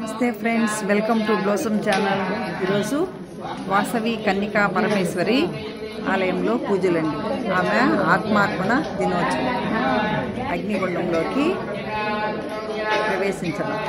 నమస్తే friends, welcome to blossom channel. ఈరోజు వాసవి కన్నికా పరమేశ్వరి ఆలయంలో పూజలండి. ఆమె ఆత్మార్పణ దినోత్సవం. అగ్నిగుండంలోకి ప్రవేశించడం.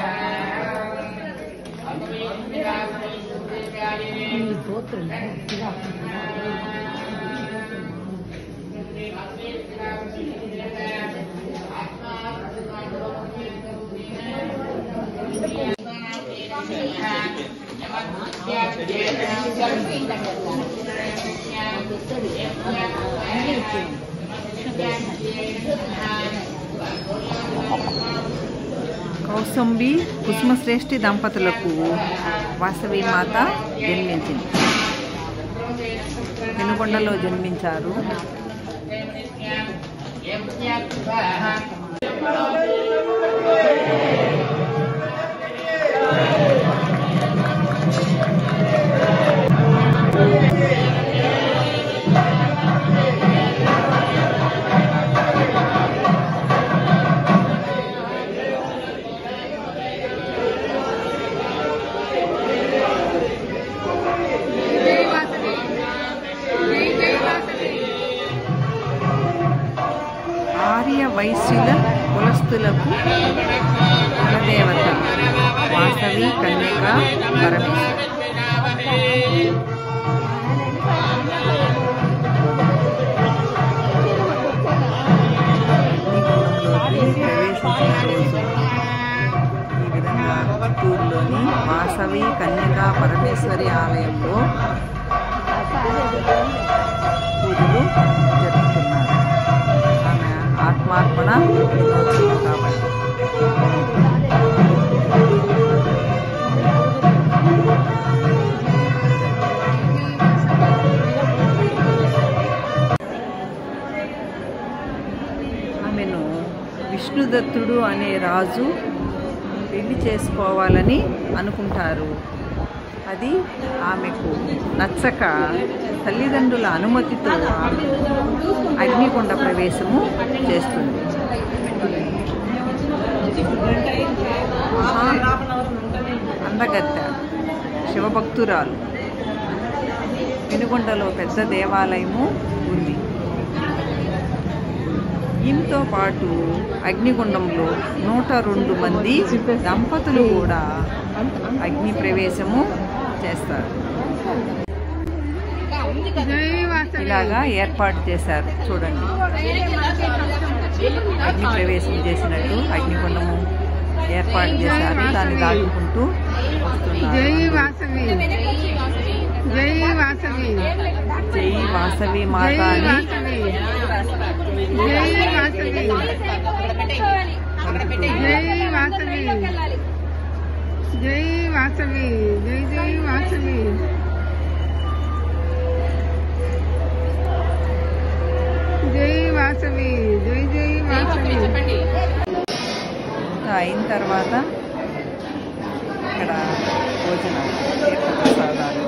కౌసంబి కుసుమశ్రేష్ఠి దంపతులకు వాసవి మాత జన్మించింది. పెనుగొండలో జన్మించారు. ఆర్య వైశ్యుల కులస్తులకు కులదేవత వాసవి కన్యకా పరమేశ్వరి. ఈ విధంగా చిత్తూరులోని వాసవి కన్యకా పరమేశ్వరి ఆలయంలో పూజలు జరుపుతున్నారు. ఆమె ఆత్మార్పణ దినోత్సవం కాబట్టి. ఆమెను విష్ణుదత్తుడు అనే రాజు పెళ్లి చేసుకోవాలని అనుకుంటారు. అది ఆమెకు నచ్చక తల్లిదండ్రుల అనుమతితో ఆమె అగ్నిగుండ ప్రవేశము చేస్తుంది. అందగత్తె, శివభక్తురాలు. పెనుగొండలో పెద్ద దేవాలయము ఉంది. ఈమెతో పాటు అగ్నిగుండంలో 102 మంది దంపతులు కూడా అగ్ని ప్రవేశము చేస్తారు. ఇలాగా ఏర్పాటు చేశారు. చూడండి, అగ్ని ప్రవేశం చేసినట్టు అగ్నిగుండము ఏర్పాటు చేశారు. దాన్ని దాటుకుంటూ వస్తున్నారు. జై వాసవి మాత అని అయిన తర్వాత ఇక్కడ భోజనం, తీర్థప్రసాదాలు